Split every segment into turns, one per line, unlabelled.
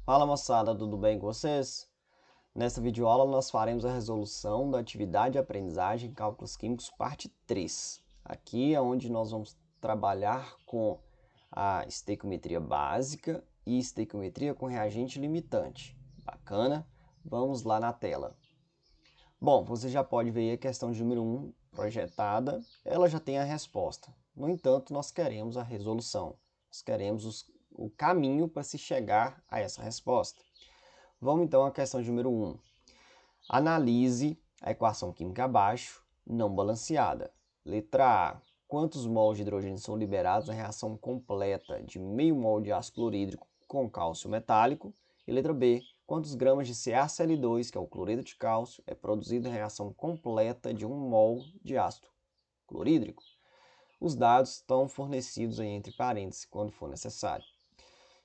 Fala moçada, tudo bem com vocês? Nesta videoaula nós faremos a resolução da atividade de aprendizagem em cálculos químicos parte 3. Aqui é onde nós vamos trabalhar com a estequiometria básica e estequiometria com reagente limitante. Bacana? Vamos lá na tela. Bom, você já pode ver a questão de número 1 projetada, ela já tem a resposta. No entanto, nós queremos a resolução, nós queremos o caminho para se chegar a essa resposta. Vamos então à questão de número 1. Analise a equação química abaixo, não balanceada. Letra A. Quantos mols de hidrogênio são liberados na reação completa de meio mol de ácido clorídrico com cálcio metálico? E letra B. Quantos gramas de CaCl2, que é o cloreto de cálcio, é produzido em reação completa de 1 mol de ácido clorídrico? Os dados estão fornecidos aí entre parênteses quando for necessário.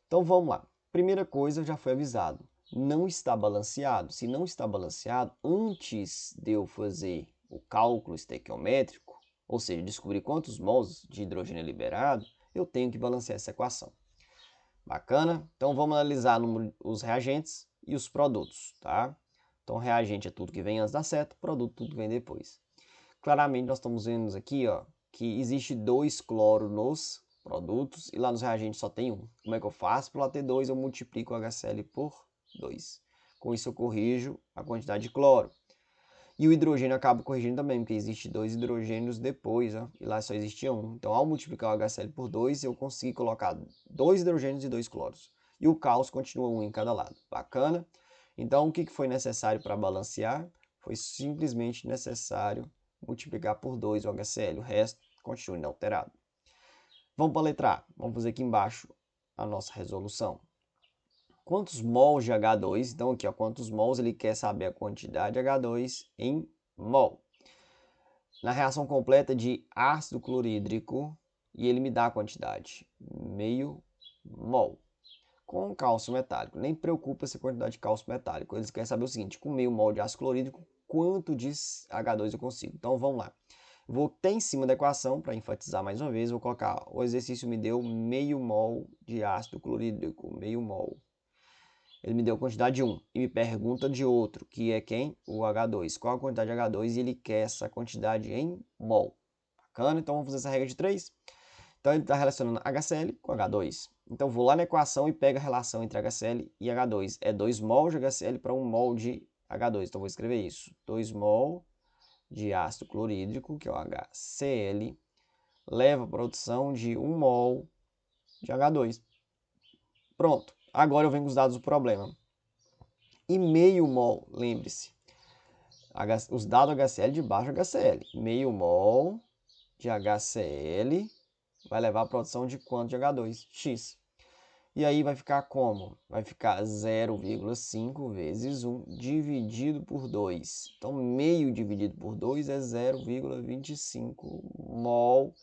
Então vamos lá. Primeira coisa, já foi avisado. Não está balanceado. Se não está balanceado, antes de eu fazer o cálculo estequiométrico, ou seja, descobrir quantos mols de hidrogênio é liberado, eu tenho que balancear essa equação. Bacana? Então vamos analisar os reagentes e os produtos, tá? Então reagente é tudo que vem antes da seta, produto tudo que vem depois. Claramente nós estamos vendo aqui, ó, que existe 2 cloro nos produtos e lá nos reagentes só tem 1. Como é que eu faço? Para lá ter 2, eu multiplico o HCl por 2. Com isso eu corrijo a quantidade de cloro. E o hidrogênio acaba corrigindo também, porque existe 2 hidrogênios depois, ó, e lá só existia 1. Então, ao multiplicar o HCl por 2, eu consegui colocar 2 hidrogênios e 2 cloros. E o cálcio continua 1 em cada lado. Bacana? Então, o que foi necessário para balancear? Foi simplesmente necessário multiplicar por 2 o HCl. O resto continua inalterado. Vamos para a letra A. Vamos fazer aqui embaixo a nossa resolução. Quantos mols de H2? Então aqui, ó, quantos mols ele quer saber a quantidade de H2 em mol. Na reação completa de ácido clorídrico, e ele me dá a quantidade, meio mol. Com cálcio metálico, nem preocupa essa quantidade de cálcio metálico. Eles querem saber o seguinte, com meio mol de ácido clorídrico, quanto de H2 eu consigo. Então vamos lá. Vou ter em cima da equação, para enfatizar mais uma vez, vou colocar, o exercício me deu meio mol de ácido clorídrico, meio mol. Ele me deu a quantidade de 1 e me pergunta de outro, que é quem? O H2. Qual a quantidade de H2? E ele quer essa quantidade em mol. Bacana? Então vamos fazer essa regra de 3. Então ele está relacionando HCl com H2. Então vou lá na equação e pego a relação entre HCl e H2. É 2 mol de HCl para 1 mol de H2. Então vou escrever isso. 2 mol de ácido clorídrico, que é o HCl, leva a produção de 1 mol de H2. Pronto. Agora eu venho com os dados do problema. E meio mol, lembre-se, os dados HCl de baixo HCl. Meio mol de HCl vai levar a produção de quanto de H2? X. E aí vai ficar como? Vai ficar 0,5 vezes 1 dividido por 2. Então, meio dividido por 2 é 0,25 mol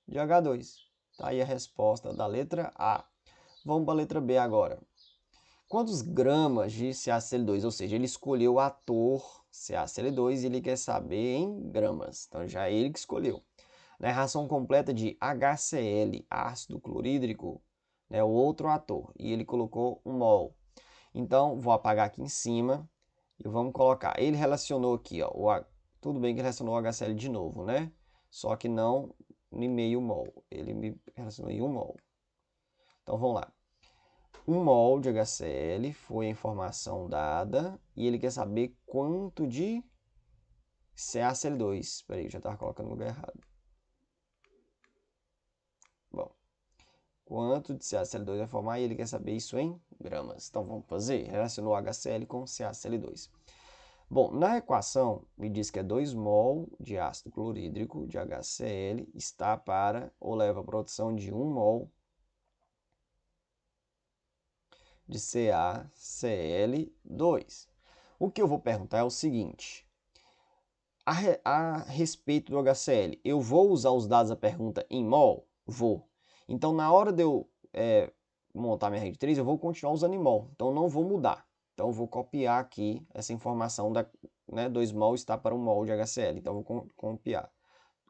de H2. Tá aí a resposta da letra A. Vamos para a letra B agora. Quantos gramas de CaCl2? Ou seja, ele escolheu o ator CaCl2 e ele quer saber em gramas. Então, já é ele que escolheu. Na reação completa de HCl, ácido clorídrico, né, o outro ator, e ele colocou 1 mol. Então, vou apagar aqui em cima e vamos colocar. Ele relacionou aqui, ó, tudo bem que ele relacionou o HCl de novo, né? Só que não em meio mol. Ele me relacionou em 1 mol. Então, vamos lá. 1 mol de HCl foi a informação dada e ele quer saber quanto de CaCl2. Espera aí, eu já estava colocando no lugar errado. Bom, quanto de CaCl2 vai formar e ele quer saber isso em gramas. Então vamos fazer. Relacionou HCl com CaCl2. Bom, na equação me diz que é 2 mol de ácido clorídrico de HCl está para ou leva a produção de 1 mol de CaCl2. O que eu vou perguntar é o seguinte. A respeito do HCl, eu vou usar os dados da pergunta em mol? Vou. Então, na hora de eu montar minha regra de 3, eu vou continuar usando em mol. Então, não vou mudar. Então, eu vou copiar aqui essa informação da 2 mol está para 1 mol de HCl. Então, eu vou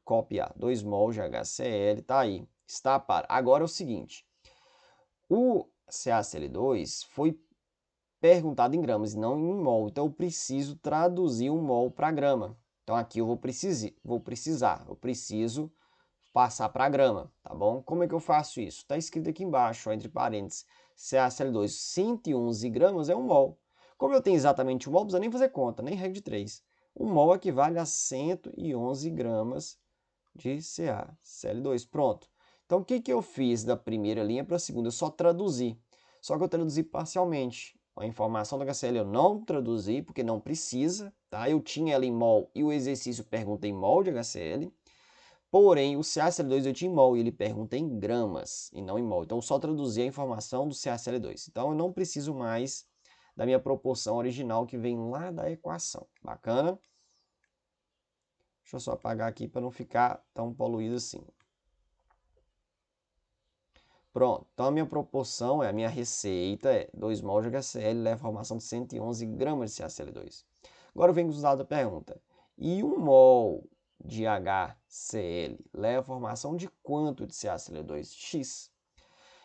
copiar 2 mol de HCl, tá aí. Está para. Agora é o seguinte. O CaCl2 foi perguntado em gramas e não em mol. Então, eu preciso traduzir um mol para grama. Então, aqui eu preciso passar para grama, tá bom? Como é que eu faço isso? Está escrito aqui embaixo, ó, entre parênteses, CaCl2, 111 gramas é um mol. Como eu tenho exatamente um mol, não precisa nem fazer conta, nem regra de 3. Um mol equivale a 111 gramas de CaCl2. Pronto. Então, o que eu fiz da primeira linha para a segunda? Eu só traduzi. Só que eu traduzi parcialmente. A informação do HCl eu não traduzi, porque não precisa, tá? Eu tinha ela em mol e o exercício pergunta em mol de HCl. Porém, o CaCl2 eu tinha em mol e ele pergunta em gramas e não em mol. Então, eu só traduzi a informação do CaCl2. Então, eu não preciso mais da minha proporção original que vem lá da equação. Bacana? Deixa eu só apagar aqui para não ficar tão poluído assim. Pronto, então a minha proporção, a minha receita é 2 mol de HCl leva a formação de 111 gramas de CaCl2. Agora vem os dados da pergunta. E 1 mol de HCl leva a formação de quanto de CaCl2? X.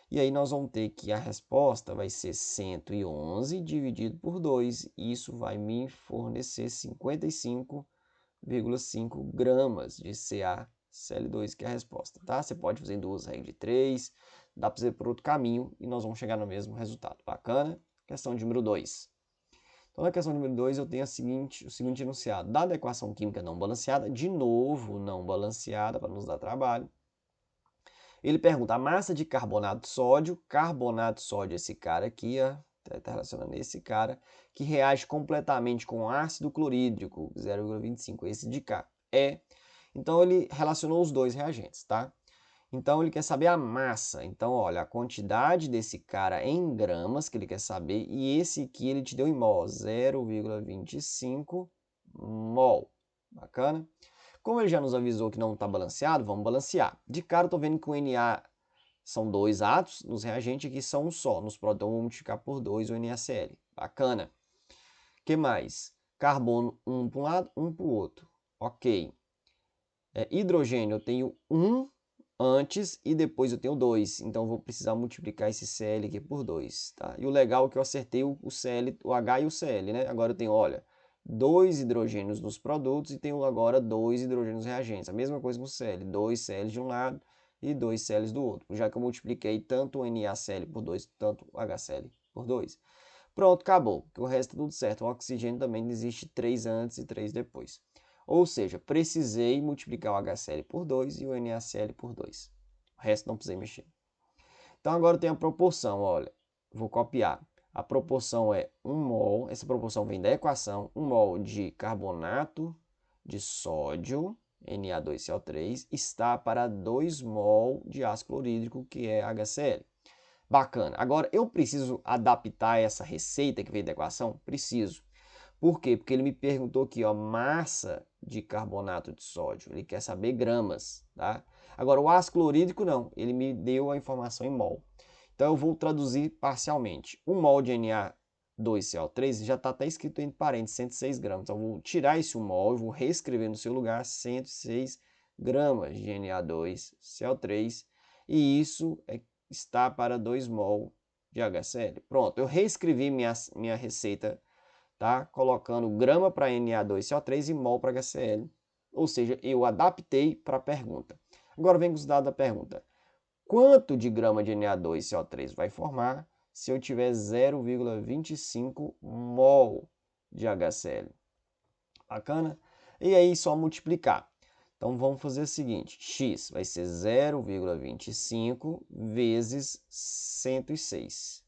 E aí nós vamos ter que a resposta vai ser 111 dividido por 2. Isso vai me fornecer 55,5 gramas de CaCl2, que é a resposta, tá? Você pode fazer em duas regras de 3, dá para fazer por outro caminho e nós vamos chegar no mesmo resultado. Bacana? Questão de número 2. Então, na questão número 2, eu tenho o seguinte enunciado. Dada a equação química não balanceada, de novo, não balanceada, para nos dar trabalho, ele pergunta a massa de carbonato de sódio, esse cara aqui, está relacionando esse cara, que reage completamente com ácido clorídrico, 0,25, esse de cá, Então, ele relacionou os dois reagentes, tá? Então, ele quer saber a massa. Então, olha, a quantidade desse cara em gramas que ele quer saber, e esse aqui ele te deu em mol, 0,25 mol. Bacana? Como ele já nos avisou que não está balanceado, vamos balancear. De cara, eu estou vendo que o Na são dois átomos, nos reagentes aqui são um só. Nos prótons, então, vamos multiplicar por 2 o NaCl. Bacana. O que mais? Carbono, um para um lado, um para o outro. Ok. Hidrogênio, eu tenho um antes e depois eu tenho 2. Então, eu vou precisar multiplicar esse Cl aqui por 2. Tá? E o legal é que eu acertei o Cl, o H e o Cl, né? Agora eu tenho, olha, 2 hidrogênios nos produtos e tenho agora 2 hidrogênios reagentes. A mesma coisa com o Cl. 2 Cl de um lado e 2 Cl do outro. Já que eu multipliquei tanto o NaCl por 2, tanto o HCl por 2. Pronto, acabou. O resto é tudo certo. O oxigênio também existe 3 antes e 3 depois. Ou seja, precisei multiplicar o HCl por 2 e o NaCl por 2. O resto não precisei mexer. Então agora tem a proporção, olha. Vou copiar. A proporção é 1 mol, essa proporção vem da equação, 1 mol de carbonato de sódio, Na2CO3, está para 2 mol de ácido clorídrico, que é HCl. Bacana. Agora, eu preciso adaptar essa receita que veio da equação? Preciso. Por quê? Porque ele me perguntou aqui, ó, massa de carbonato de sódio. Ele quer saber gramas, tá? Agora, o ácido clorídrico não. Ele me deu a informação em mol. Então, eu vou traduzir parcialmente. 1 mol de Na2CO3 já está até escrito entre parênteses, 106 gramas. Então, eu vou tirar esse 1 mol e vou reescrever no seu lugar 106 gramas de Na2CO3. E isso está para 2 mol de HCl. Pronto, eu reescrevi minha receita, tá? Colocando grama para Na2CO3 e mol para HCl. Ou seja, eu adaptei para a pergunta. Agora vem com os dados da pergunta. Quanto de grama de Na2CO3 vai formar se eu tiver 0,25 mol de HCl? Bacana? E aí só multiplicar. Então vamos fazer o seguinte, x vai ser 0,25 vezes 106,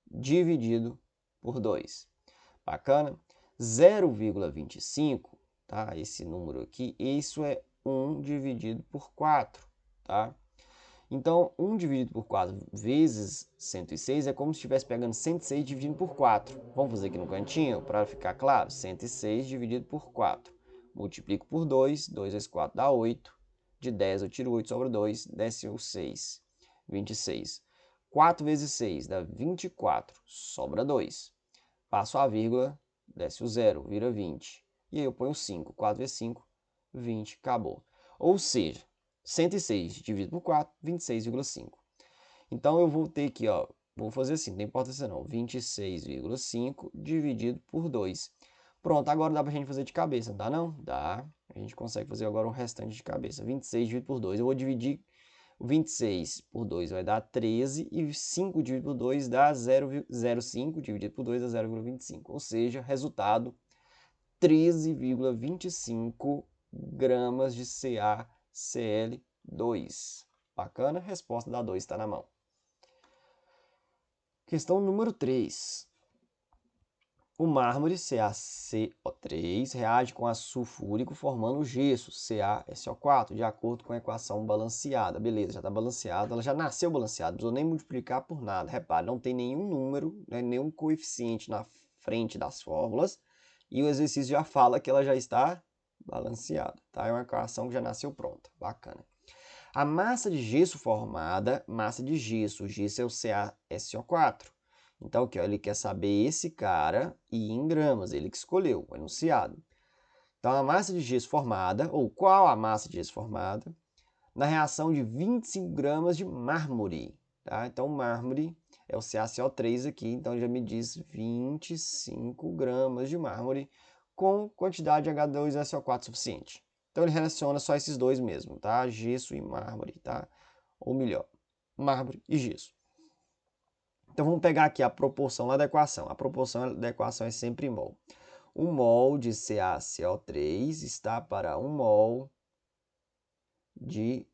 dividido por 2. Bacana? 0,25, tá? Esse número aqui, isso é 1 dividido por 4, tá? Então, 1 dividido por 4 vezes 106 é como se estivesse pegando 106 dividido por 4. Vamos fazer aqui no cantinho para ficar claro? 106 dividido por 4. Multiplico por 2, 2 vezes 4 dá 8. De 10 eu tiro 8, sobra 2, desce o 6, 26. 4 vezes 6 dá 24, sobra 2. Passo a vírgula, desce o 0, vira 20. E aí eu ponho 5, 4 vezes 5, 20, acabou. Ou seja, 106 dividido por 4, 26,5. Então, eu vou ter aqui, ó, Vou fazer assim, não tem importância não. 26,5 dividido por 2. Pronto, agora dá pra gente fazer de cabeça, não dá não? Dá. A gente consegue fazer agora o restante de cabeça. 26 dividido por 2. Eu vou dividir o 26 por 2, vai dar 13. E 5 dividido por 2 dá 0,05 dividido por 2 dá 0,25. Ou seja, resultado, 13,25 gramas de CaCl2. Bacana? Resposta da 2 está na mão. Questão número 3. O mármore CaCO3 reage com ácido sulfúrico formando o gesso CaSO4 de acordo com a equação balanceada. Beleza, já está balanceada, ela já nasceu balanceada, não precisou nem multiplicar por nada. Repare, não tem nenhum número, né, nenhum coeficiente na frente das fórmulas e o exercício já fala que ela já está balanceada. Tá? É uma equação que já nasceu pronta. Bacana. A massa de gesso formada, massa de gesso, o gesso é o CaSO4. Então, aqui, ó, ele quer saber esse cara e em gramas, ele que escolheu, o enunciado. Então, a massa de gesso formada, ou qual a massa de gesso formada, na reação de 25 gramas de mármore. Tá? Então, o mármore é o CaCO3 aqui, então já me diz 25 gramas de mármore com quantidade de H2SO4 suficiente. Então, ele relaciona só esses dois mesmo, tá? Gesso e mármore, tá? Ou melhor, mármore e gesso. Então, vamos pegar aqui a proporção lá da equação. A proporção da equação é sempre mol. 1 mol de CaCO3 está para 1 mol de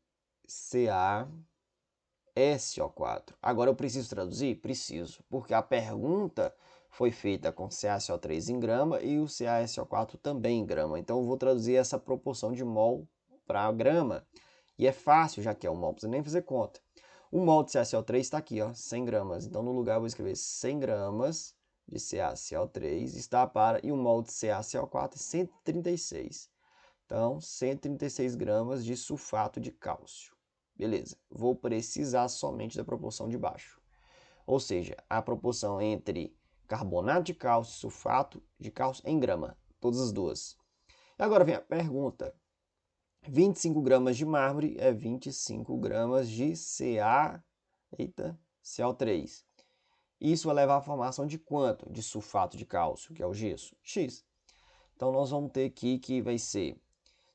CaSO4. Agora, eu preciso traduzir? Preciso, porque a pergunta foi feita com CaCO3 em grama e o CaSO4 também em grama. Então, eu vou traduzir essa proporção de mol para grama. E é fácil, já que é um mol, não precisa nem fazer conta. 1 mol de CaCO3 está aqui, ó, 100 gramas. Então, no lugar, eu vou escrever 100 gramas de CaCO3 está para... E 1 mol de CaCO4 é 136. Então, 136 gramas de sulfato de cálcio. Beleza. Vou precisar somente da proporção de baixo. Ou seja, a proporção entre carbonato de cálcio e sulfato de cálcio em grama. Todas as duas. E agora vem a pergunta. 25 gramas de mármore é 25 gramas de CO3. Isso vai levar à formação de quanto? De sulfato de cálcio, que é o gesso? X. Então, nós vamos ter aqui que vai ser...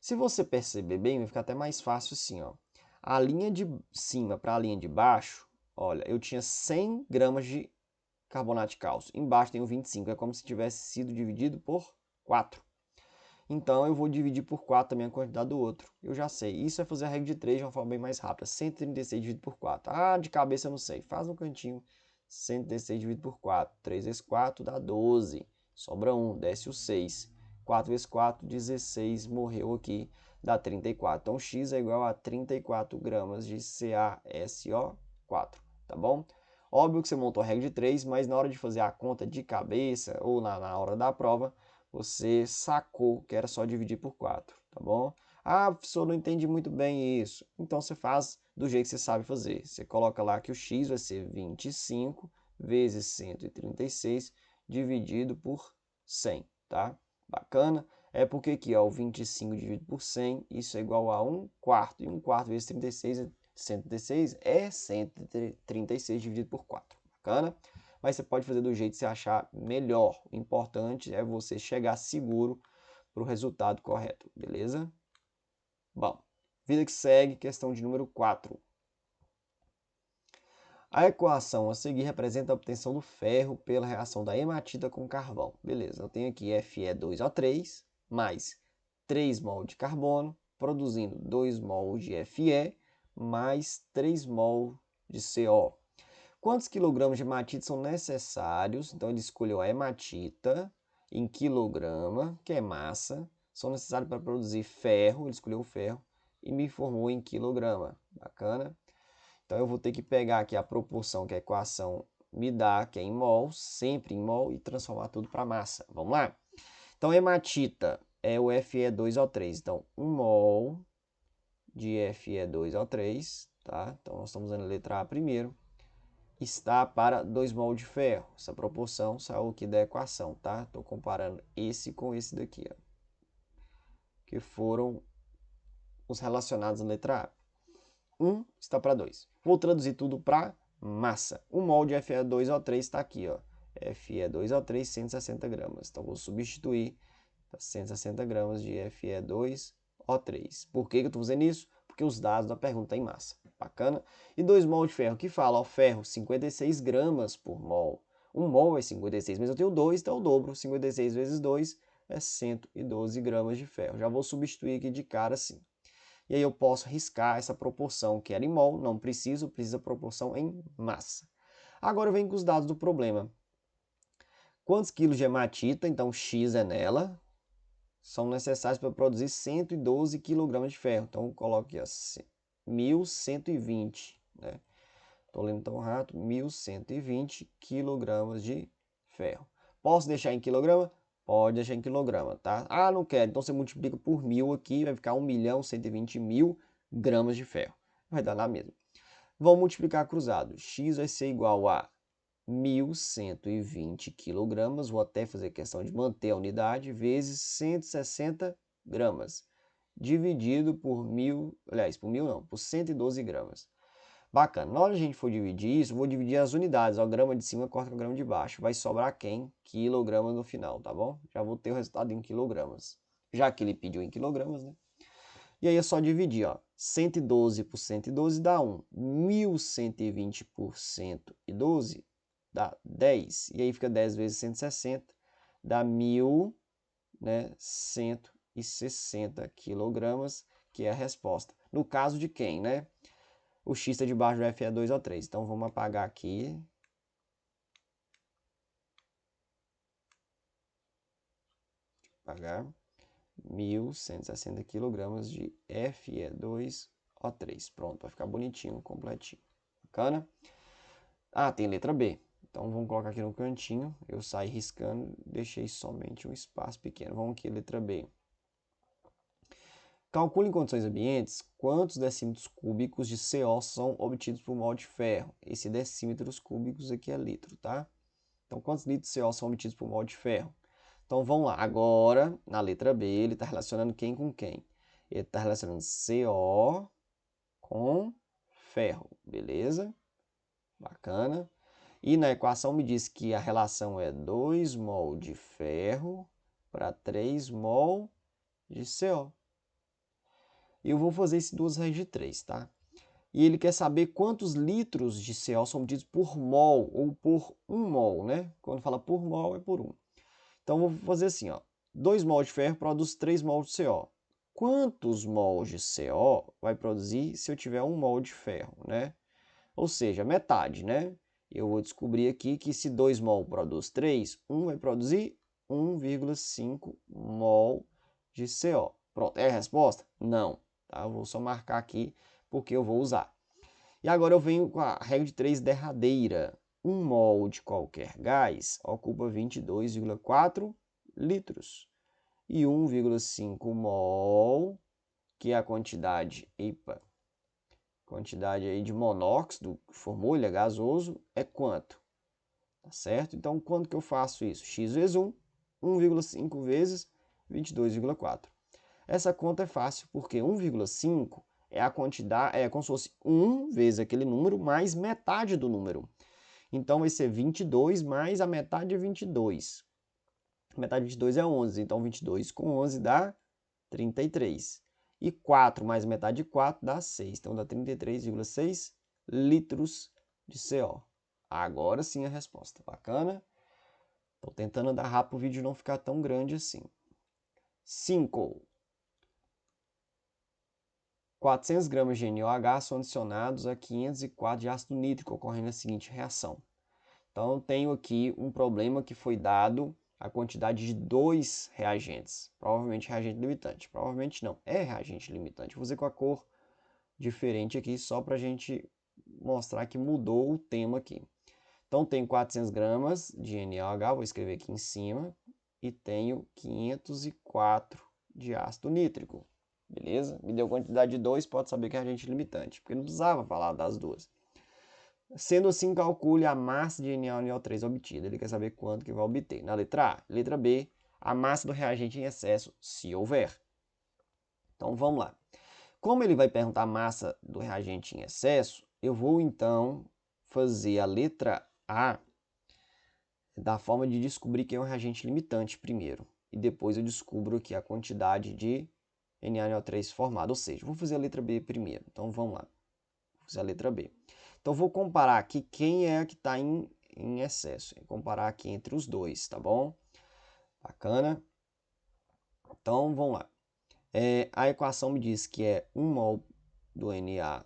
Se você perceber bem, vai ficar até mais fácil assim, ó. A linha de cima para a linha de baixo, olha, eu tinha 100 gramas de carbonato de cálcio. Embaixo tem o 25, é como se tivesse sido dividido por 4. Então, eu vou dividir por 4 também a quantidade do outro. Eu já sei. Isso é fazer a regra de 3 de uma forma bem mais rápida. 136 dividido por 4. Ah, de cabeça eu não sei. Faz no cantinho. 136 dividido por 4. 3 vezes 4 dá 12. Sobra 1. Desce o 6. 4 vezes 4, 16. Morreu aqui. Dá 34. Então, X é igual a 34 gramas de CaSO4. Tá bom? Óbvio que você montou a regra de 3, mas na hora de fazer a conta de cabeça ou na hora da prova, você sacou que era só dividir por 4, tá bom? Ah, professor, não entendi muito bem isso. Então, você faz do jeito que você sabe fazer. Você coloca lá que o x vai ser 25 vezes 136 dividido por 100, tá? Bacana? É porque aqui, ó, o 25 dividido por 100, isso é igual a 1 quarto. E 1 quarto vezes 36 é 136, é 136 dividido por 4. Bacana? Mas você pode fazer do jeito que você achar melhor. O importante é você chegar seguro para o resultado correto, beleza? Bom, vida que segue, questão de número 4. A equação a seguir representa a obtenção do ferro pela reação da hematita com carvão. Beleza, eu tenho aqui Fe2O3 mais 3 mol de carbono, produzindo 2 mol de Fe mais 3 mol de CO. Quantos quilogramas de hematita são necessários? Então, ele escolheu a hematita em quilograma, que é massa. São necessários para produzir ferro, ele escolheu o ferro e me informou em quilograma. Bacana? Então, eu vou ter que pegar aqui a proporção que a equação me dá, que é em mol, sempre em mol, e transformar tudo para massa. Vamos lá? Então, hematita é o Fe2O3. Então, 1 mol de Fe2O3, tá? Então, nós estamos usando a letra A primeiro. Está para 2 mol de ferro. Essa proporção saiu aqui da equação, tá? Estou comparando esse com esse daqui, ó, que foram os relacionados na letra A. 1 está para 2. Vou traduzir tudo para massa. 1 mol de Fe2O3 está aqui, ó. Fe2O3, 160 gramas. Então, vou substituir 160 gramas de Fe2O3. Por que eu estou fazendo isso? Porque os dados da pergunta têm massa. Bacana? E 2 mol de ferro, que fala, ó, ferro, 56 gramas por mol. 1 mol é 56, mas eu tenho 2, então é o dobro. 56 vezes 2 é 112 gramas de ferro. Já vou substituir aqui de cara assim. E aí eu posso riscar essa proporção que era em mol, não preciso, precisa proporção em massa. Agora eu venho com os dados do problema. Quantos quilos de hematita, então X é nela, são necessários para produzir 112 kg de ferro. Então eu coloco aqui, ó, 1.120, né? Estou lendo tão rápido, 1.120 kg de ferro. Posso deixar em quilograma? Pode deixar em quilograma, tá? Ah, não quero. Então você multiplica por 1.000 aqui, vai ficar 1.120.000 gramas de ferro. Vai dar lá mesmo. Vamos multiplicar cruzado. X vai ser igual a 1.120 kg. Vou até fazer questão de manter a unidade, vezes 160 gramas. Dividido por 1.000, aliás, por 1.000 não, por 112 gramas. Bacana. Na hora que a gente for dividir isso, vou dividir as unidades. Ó, grama de cima corta com grama de baixo. Vai sobrar quem? Quilogramas no final, tá bom? Já vou ter o resultado em quilogramas. Já que ele pediu em quilogramas, né? E aí é só dividir, ó. 112 por 112 dá 1. 1.120 por 112 dá 10. E aí fica 10 vezes 160, dá 1.160 quilogramas, que é a resposta. No caso de quem, né? O X está debaixo do Fe2O3. Então, vamos apagar aqui. Apagar. 1.160 kg de Fe2O3. Pronto, vai ficar bonitinho, completinho. Bacana? Ah, tem letra B. Então, vamos colocar aqui no cantinho. Eu saí riscando, deixei somente um espaço pequeno. Vamos aqui, letra B. Calcule em condições ambientes quantos decímetros cúbicos de CO são obtidos por mol de ferro. Esse decímetros cúbicos aqui é litro, tá? Então, quantos litros de CO são obtidos por mol de ferro? Então, vamos lá. Agora, na letra B, ele está relacionando quem com quem? Ele está relacionando CO com ferro, beleza? Bacana. E na equação me diz que a relação é 2 mol de ferro para 3 mol de CO. E eu vou fazer esse 2 raiz de 3, tá? E ele quer saber quantos litros de CO são medidos por mol ou por 1 mol, né? Quando fala por mol, é por 1. Então, vou fazer assim, ó. 2 mol de ferro produz 3 mol de CO. Quantos mols de CO vai produzir se eu tiver 1 mol de ferro, né? Ou seja, metade, né? Eu vou descobrir aqui que se 2 mol produz 3, 1 vai produzir 1,5 mol de CO. Pronto, é a resposta? Não. Tá? Eu vou só marcar aqui porque eu vou usar. E agora eu venho com a regra de 3 derradeira. 1 mol de qualquer gás ocupa 22,4 litros. E 1,5 mol, que é a quantidade, quantidade aí de monóxido que formou, ele é gasoso, é quanto? Tá certo? Então, quando que eu faço isso? X vezes 1, 1,5 vezes 22,4. Essa conta é fácil, porque 1,5 é a quantidade, é como se fosse 1 vezes aquele número mais metade do número. Então, vai ser 22 mais a metade de 22. A metade de 22 é 11, então 22 com 11 dá 33. E 4 mais metade de 4 dá 6, então dá 33,6 litros de CO. Agora sim a resposta. Bacana? Estou tentando andar rápido para o vídeo não ficar tão grande assim. 5. 400 gramas de NaOH são adicionados a 504 de ácido nítrico, ocorrendo a seguinte reação. Então, eu tenho aqui um problema que foi dado a quantidade de 2 reagentes. Provavelmente reagente limitante. Provavelmente não, é reagente limitante. Vou fazer com a cor diferente aqui, só para a gente mostrar que mudou o tema aqui. Então, tenho 400 gramas de NaOH, vou escrever aqui em cima, e tenho 504 de ácido nítrico. Beleza? Me deu quantidade de 2, pode saber que é reagente limitante, porque não precisava falar das duas. Sendo assim, calcule a massa de NaOH obtida. Ele quer saber quanto que vai obter. Na letra A. Letra B, a massa do reagente em excesso, se houver. Então, vamos lá. Como ele vai perguntar a massa do reagente em excesso, eu vou, então, fazer a letra A da forma de descobrir quem é o reagente limitante primeiro. E depois eu descubro aqui a quantidade de NaNO3 formada. Ou seja, vou fazer a letra B primeiro. Então vamos lá. Vou fazer a letra B. Então vou comparar aqui quem é que está em excesso. Vou comparar aqui entre os dois, tá bom? Bacana. Então vamos lá. A equação me diz que é 1 mol do NaOH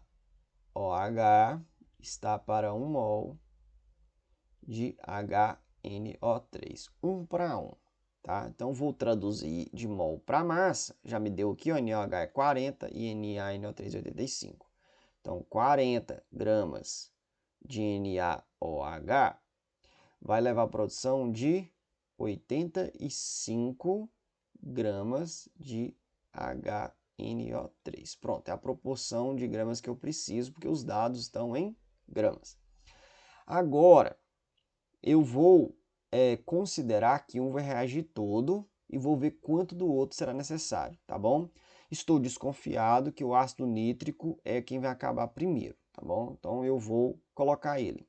está para 1 mol de HNO3, 1 para 1, tá? Então, vou traduzir de mol para massa, já me deu aqui, ó, NaOH é 40 e NaNO3 é 85. Então, 40 gramas de NaOH vai levar a produção de 85 gramas de HNO3. Pronto, é a proporção de gramas que eu preciso, porque os dados estão em gramas. Agora, eu vou considerar que um vai reagir todo e vou ver quanto do outro será necessário, tá bom? Estou desconfiado que o ácido nítrico é quem vai acabar primeiro, tá bom? Então, eu vou colocar ele.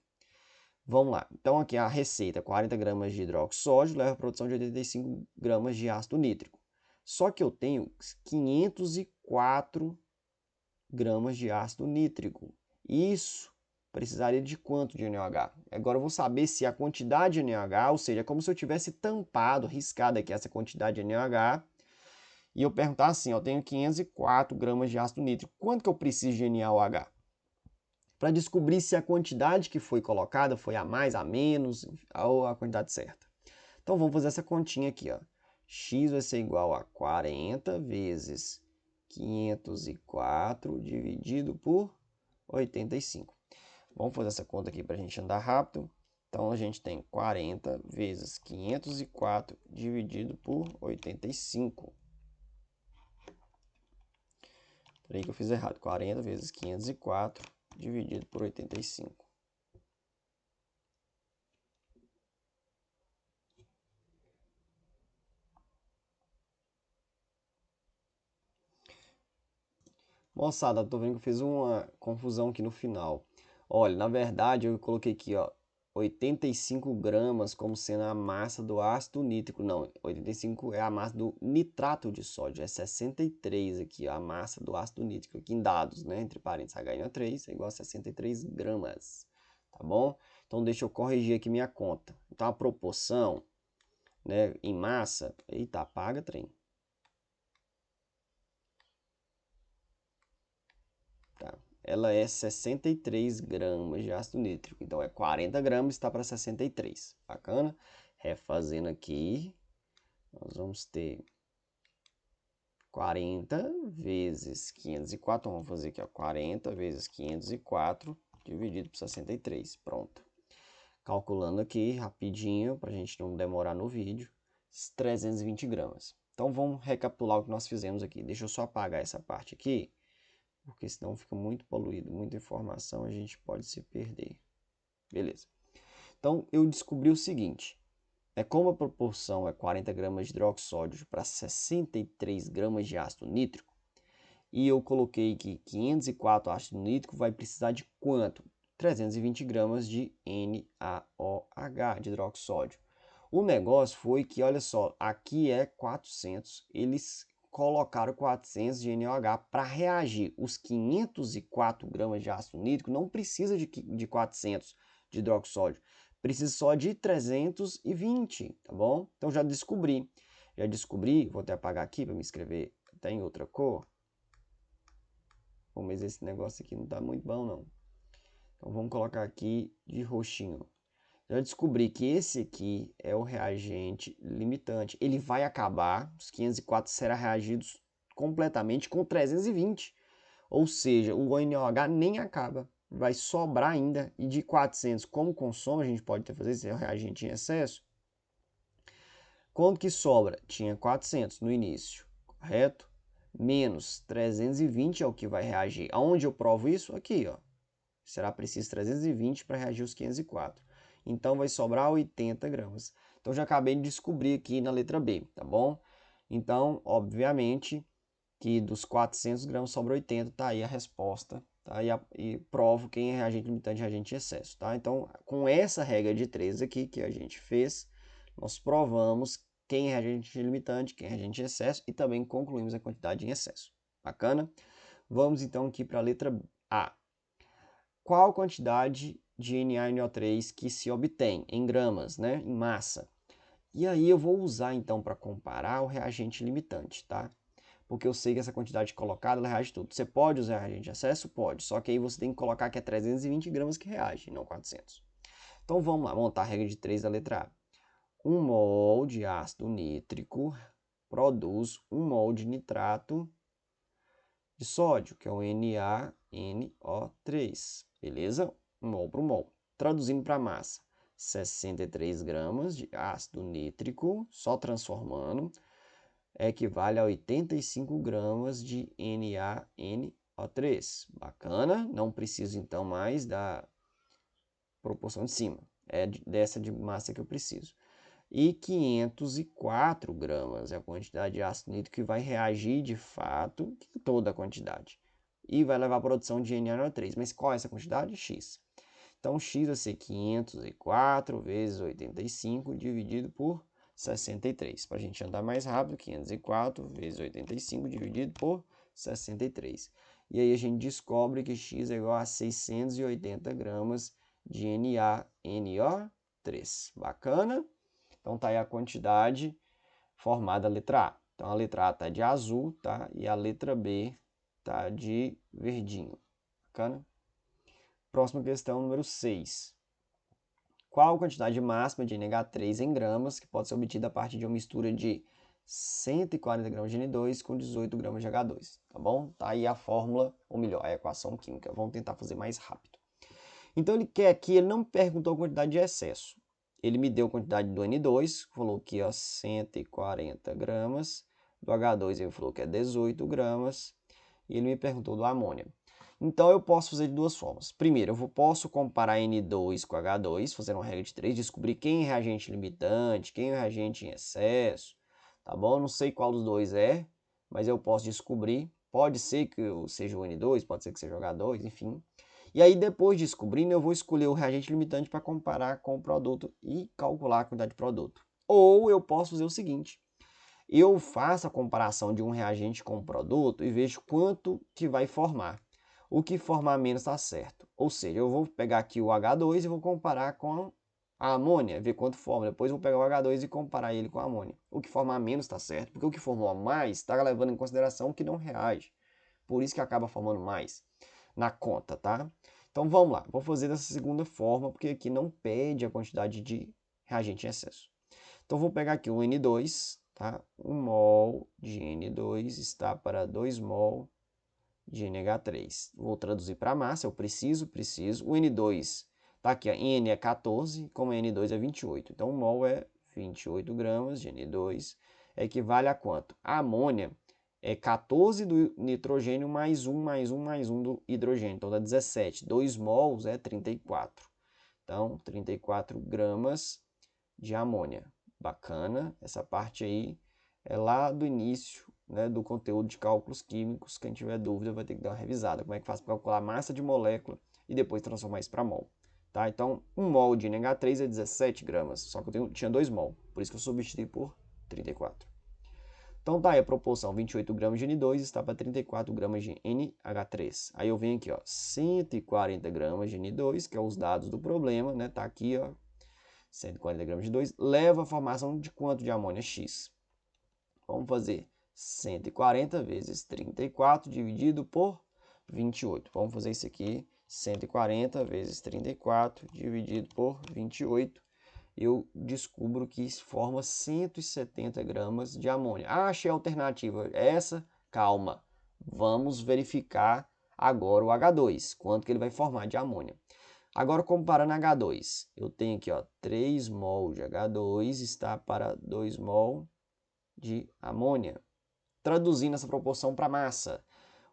Vamos lá. Então, aqui a receita, 40 gramas de hidroxódio leva a produção de 85 gramas de ácido nítrico. Só que eu tenho 504 gramas de ácido nítrico. Isso precisaria de quanto de NaOH? Agora eu vou saber se a quantidade de NaOH, ou seja, é como se eu tivesse tampado, riscado aqui essa quantidade de NaOH, e eu perguntar assim, eu tenho 504 gramas de ácido nítrico, quanto que eu preciso de NaOH? Para descobrir se a quantidade que foi colocada foi a mais, a menos, ou a quantidade certa. Então vamos fazer essa continha aqui, ó. X vai ser igual a 40 vezes 504 dividido por 85. Vamos fazer essa conta aqui para a gente andar rápido. Então, a gente tem 40 vezes 504 dividido por 85. Peraí que eu fiz errado. 40 vezes 504 dividido por 85. Moçada, tô vendo que eu fiz uma confusão aqui no final. Olha, na verdade eu coloquei aqui, ó, 85 gramas como sendo a massa do ácido nítrico. Não, 85 é a massa do nitrato de sódio. É 63 aqui, ó, a massa do ácido nítrico. Aqui em dados, né? Entre parênteses, HNO3 é igual a 63 gramas. Tá bom? Então deixa eu corrigir aqui minha conta. Então a proporção, né, em massa... Eita, apaga, trem. Ela é 63 gramas de ácido nítrico. Então, é 40 gramas, está para 63. Bacana? Refazendo aqui, nós vamos ter 40 vezes 504. Vamos fazer aqui, ó, 40 vezes 504 dividido por 63. Pronto. Calculando aqui rapidinho, para a gente não demorar no vídeo, 320 gramas. Então, vamos recapitular o que nós fizemos aqui. Deixa eu só apagar essa parte aqui, porque senão fica muito poluído, muita informação, a gente pode se perder. Beleza. Então, eu descobri o seguinte, como a proporção é 40 gramas de hidroxódio para 63 gramas de ácido nítrico, e eu coloquei que 504 ácido nítrico vai precisar de quanto? 320 gramas de NaOH, de hidroxódio. O negócio foi que, olha só, aqui é 400, eles colocaram 400 de NaOH para reagir. Os 504 gramas de ácido nítrico não precisa de 400 de hidroxódio, precisa só de 320, tá bom? Então já descobri, vou até apagar aqui para me escrever até em outra cor. Bom, mas esse negócio aqui não tá muito bom não. Então vamos colocar aqui de roxinho. Já descobri que esse aqui é o reagente limitante. Ele vai acabar, os 504 será reagidos completamente com 320. Ou seja, o NaOH nem acaba. Vai sobrar ainda. E de 400, como consome, a gente pode ter fazer esse reagente em excesso. Quanto que sobra? Tinha 400 no início, correto? Menos 320 é o que vai reagir. Aonde eu provo isso? Aqui, ó. Será preciso 320 para reagir os 504. Então, vai sobrar 80 gramas. Então, já acabei de descobrir aqui na letra B, tá bom? Então, obviamente, que dos 400 gramas sobra 80, tá aí a resposta tá? E provo quem é reagente limitante e reagente de excesso, tá? Então, com essa regra de 3 aqui que a gente fez, nós provamos quem é reagente limitante, quem é reagente de excesso e também concluímos a quantidade em excesso. Bacana? Vamos então aqui para a letra A. Qual a quantidade de NaNO3 que se obtém em gramas, né, em massa? E aí eu vou usar então para comparar o reagente limitante, tá? Porque eu sei que essa quantidade colocada ela reage tudo. Você pode usar reagente de excesso? Pode, só que aí você tem que colocar que é 320 gramas que reage, não 400. Então vamos lá, montar a regra de 3 da letra A. 1 mol de ácido nítrico produz 1 mol de nitrato de sódio, que é o NaNO3, beleza? 1 mol para 1 mol. Traduzindo para a massa, 63 gramas de ácido nítrico, só transformando, equivale a 85 gramas de NaNO3. Bacana, não preciso então mais da proporção de cima, é dessa de massa que eu preciso. E 504 gramas é a quantidade de ácido nítrico que vai reagir de fato toda a quantidade. E vai levar à produção de NaNO3. Mas qual é essa quantidade? X. Então, X vai ser 504 vezes 85 dividido por 63. Para a gente andar mais rápido, 504 vezes 85 dividido por 63. E aí a gente descobre que X é igual a 680 gramas de NaNO3. Bacana? Então tá aí a quantidade formada a letra A. Então a letra A tá de azul, tá? E a letra B tá de verdinho. Bacana? Próxima questão, número 6. Qual a quantidade máxima de NH3 em gramas que pode ser obtida a partir de uma mistura de 140 gramas de N2 com 18 gramas de H2, tá bom? Tá aí a fórmula, ou melhor, a equação química. Vamos tentar fazer mais rápido. Então ele quer aqui, ele não me perguntou a quantidade de excesso. Ele me deu a quantidade do N2, falou que ó, 140 gramas. Do H2 ele falou que é 18 gramas. E ele me perguntou do amônia. Então eu posso fazer de duas formas. Primeiro, eu posso comparar N2 com H2, fazer uma regra de 3, descobrir quem é reagente limitante, quem é reagente em excesso. Tá bom? Não sei qual dos dois é, mas eu posso descobrir. Pode ser que seja o N2, pode ser que seja o H2, enfim. E aí, depois de descobrindo, eu vou escolher o reagente limitante para comparar com o produto e calcular a quantidade de produto. Ou eu posso fazer o seguinte, eu faço a comparação de um reagente com um produto e vejo quanto que vai formar. O que formar menos está certo. Ou seja, eu vou pegar aqui o H2 e vou comparar com a amônia, ver quanto forma. Depois eu vou pegar o H2 e comparar ele com a amônia. O que formar menos está certo, porque o que formou mais está levando em consideração o que não reage. Por isso que acaba formando mais na conta, tá? Então vamos lá, vou fazer dessa segunda forma, porque aqui não pede a quantidade de reagente em excesso. Então vou pegar aqui o N2, tá? 1 mol de N2 está para 2 mol de NH3. Vou traduzir para massa, eu preciso. O N2 tá aqui, a N é 14, como N2 é 28. Então 1 mol é 28 gramas de N2, equivale a quanto? A amônia é 14 do nitrogênio mais 1, mais 1, mais 1 do hidrogênio. Então dá 17. 2 mols é 34. Então, 34 gramas de amônia. Bacana. Essa parte aí é lá do início, né, do conteúdo de cálculos químicos. Quem tiver dúvida vai ter que dar uma revisada. Como é que faz para calcular a massa de molécula e depois transformar isso para mol. Tá? Então, 1 mol de NH3 é 17 gramas. Só que eu tinha 2 mol. Por isso que eu substituí por 34. Então tá aí a proporção, 28 gramas de N2 está para 34 gramas de NH3. Aí eu venho aqui, ó, 140 gramas de N2, que é os dados do problema, né? Tá aqui, ó, 140 gramas de 2, leva a formação de quanto de amônia? X. Vamos fazer 140 vezes 34 dividido por 28. Vamos fazer isso aqui, 140 vezes 34 dividido por 28. Eu descubro que forma 170 gramas de amônia. Ah, achei a alternativa. Essa, calma. Vamos verificar agora o H2. Quanto que ele vai formar de amônia. Agora, comparando H2. Eu tenho aqui, ó, 3 mol de H2 está para 2 mol de amônia. Traduzindo essa proporção para massa.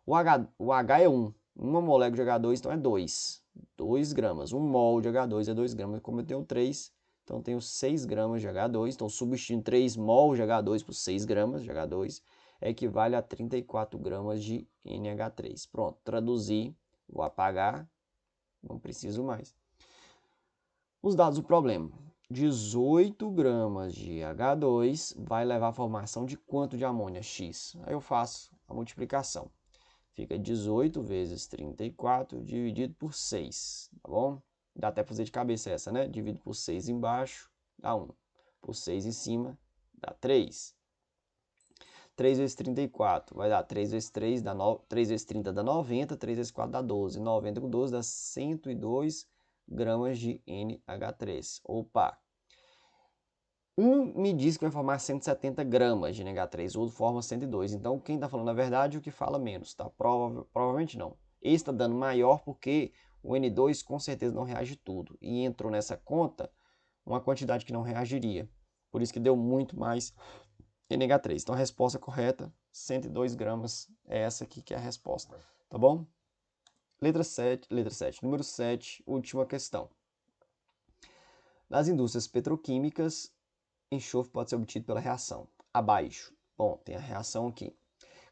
O H é 1. Uma molécula de H2, então é 2. 2 gramas. 1 mol de H2 é 2 gramas. Como eu tenho 3... Então, tenho 6 gramas de H2. Então, substituindo 3 mol de H2 por 6 gramas de H2, equivale a 34 gramas de NH3. Pronto, traduzi Vou apagar, não preciso mais. Os dados do problema. 18 gramas de H2 vai levar à formação de quanto de amônia? X. Aí eu faço a multiplicação. Fica 18 vezes 34 dividido por 6, tá bom? Dá até para fazer de cabeça essa, né? Divido por 6 embaixo, dá 1. Por 6 em cima, dá 3. 3 vezes 34 vai dar 3 vezes 3, dá 3 vezes 30 dá 90, 3 vezes 4 dá 12. 90 com 12 dá 102 gramas de NH3. Opa! Um me diz que vai formar 170 gramas de NH3, o outro forma 102. Então, quem está falando a verdade é o que fala menos, tá? Provavelmente não. Esse está dando maior porque o N2 com certeza não reage tudo. E entrou nessa conta uma quantidade que não reagiria. Por isso que deu muito mais NH3. Então, a resposta correta, 102 gramas, é essa aqui que é a resposta. Tá bom? Letra 7, número 7, última questão. Nas indústrias petroquímicas, enxofre pode ser obtido pela reação. Abaixo. Bom, tem a reação aqui.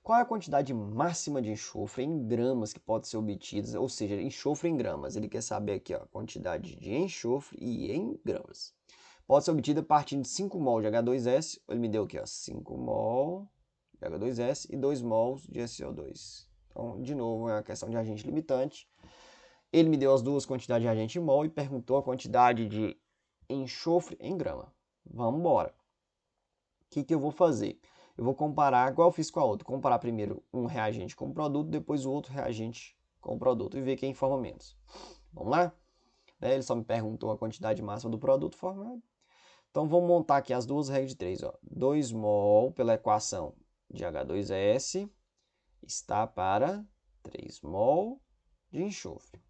Qual é a quantidade máxima de enxofre em gramas que pode ser obtida? Ou seja, enxofre em gramas. Ele quer saber aqui a quantidade de enxofre e em gramas. Pode ser obtida partindo de 5 mol de H2S. Ele me deu aqui, ó, 5 mol de H2S e 2 mols de SO2. Então, de novo, é uma questão de agente limitante. Ele me deu as duas quantidades de agente em mol e perguntou a quantidade de enxofre em grama. Vamos embora. O que eu vou fazer? Eu vou comparar, igual eu fiz com a outra, comparar primeiro um reagente com o produto, depois o outro reagente com o produto e ver quem forma menos. Vamos lá? Ele só me perguntou a quantidade máxima do produto formado. Então vamos montar aqui as duas regras de 3. 2 mol pela equação de H2S está para 3 mol de enxofre.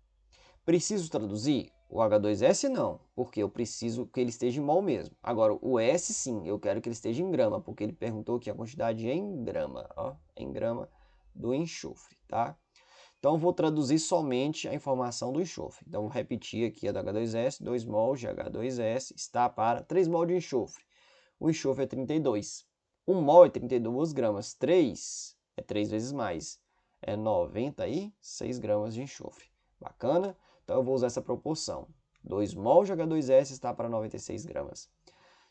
Preciso traduzir? O H2S não, porque eu preciso que ele esteja em mol mesmo. Agora, o S sim, eu quero que ele esteja em grama, porque ele perguntou aqui a quantidade em grama, ó, em grama do enxofre, tá? Então, eu vou traduzir somente a informação do enxofre. Então, vou repetir aqui a do H2S, 2 mol de H2S está para 3 mol de enxofre. O enxofre é 32. 1 mol é 32 gramas, 3 é 3 vezes mais, é 96 gramas de enxofre. Bacana? Então, eu vou usar essa proporção. 2 mol de H2S está para 96 gramas.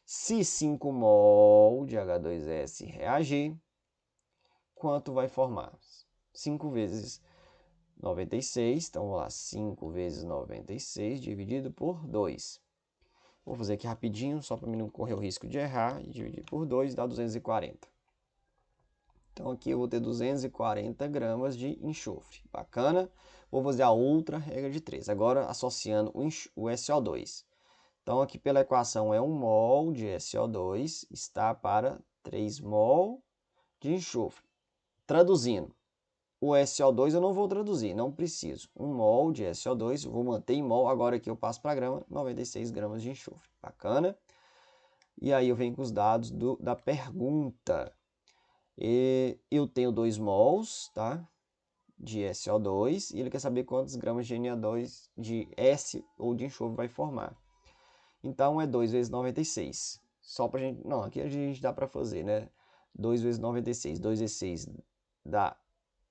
Se 5 mol de H2S reagir, quanto vai formar? 5 vezes 96, então vamos lá, 5 vezes 96 dividido por 2. Vou fazer aqui rapidinho, só para mim não correr o risco de errar, e dividir por 2 dá 240. Então aqui eu vou ter 240 gramas de enxofre. Bacana? Vou fazer a outra regra de 3. Agora associando o SO2. Então aqui pela equação é 1 mol de SO2 está para 3 mol de enxofre. Traduzindo, o SO2 eu não vou traduzir, não preciso. 1 mol de SO2, eu vou manter em mol. Agora aqui eu passo para grama, 96 gramas de enxofre. Bacana? E aí eu venho com os dados da pergunta. Eu tenho 2 mols, tá? De SO2 e ele quer saber quantos gramas de Na2 de S ou de enxofre vai formar. Então é 2 vezes 96. Só pra gente, não, aqui a gente dá para fazer, né? 2 vezes 96, 2 vezes 6 dá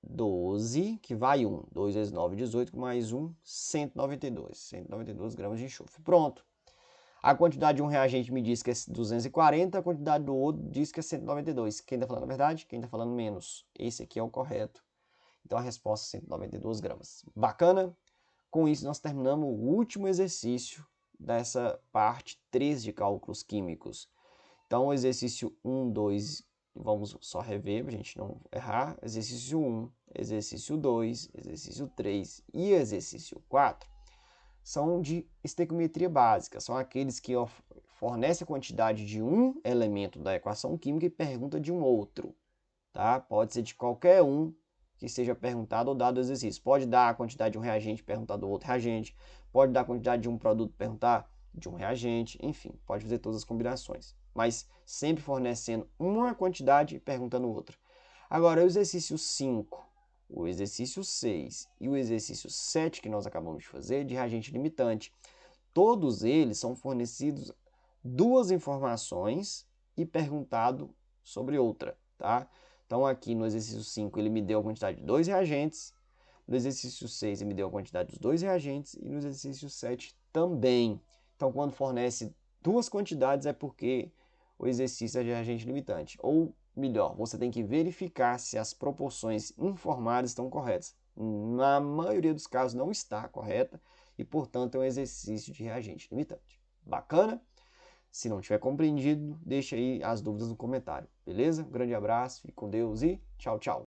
12, que vai 1. 2 vezes 9, 18, mais 1, 192. 192 gramas de enxofre. Pronto. A quantidade de um reagente me diz que é 240, a quantidade do outro diz que é 192. Quem está falando a verdade? Quem está falando menos. Esse aqui é o correto. Então a resposta é 192 gramas. Bacana? Com isso nós terminamos o último exercício dessa parte 3 de cálculos químicos. Então o exercício 1, 2, vamos só rever para a gente não errar. Exercício 1, exercício 2, exercício 3 e exercício 4 são de estequiometria básica. São aqueles que fornecem a quantidade de um elemento da equação química e pergunta de um outro. Tá? Pode ser de qualquer um que seja perguntado ou dado o exercício. Pode dar a quantidade de um reagente, perguntar do outro reagente. Pode dar a quantidade de um produto, perguntar de um reagente. Enfim, pode fazer todas as combinações. Mas sempre fornecendo uma quantidade e perguntando outra. Agora, o exercício 5, o exercício 6 e o exercício 7 que nós acabamos de fazer, de reagente limitante, todos eles são fornecidos duas informações e perguntado sobre outra, tá? Então aqui no exercício 5 ele me deu a quantidade de 2 reagentes, No exercício 6 ele me deu a quantidade dos 2 reagentes e no exercício 7 também. Então, quando fornece duas quantidades é porque o exercício é de reagente limitante. Ou melhor, você tem que verificar se as proporções informadas estão corretas. Na maioria dos casos não está correta e, portanto, é um exercício de reagente limitante. Bacana? Se não tiver compreendido, deixa aí as dúvidas no comentário, beleza? Um grande abraço, fique com Deus e tchau, tchau.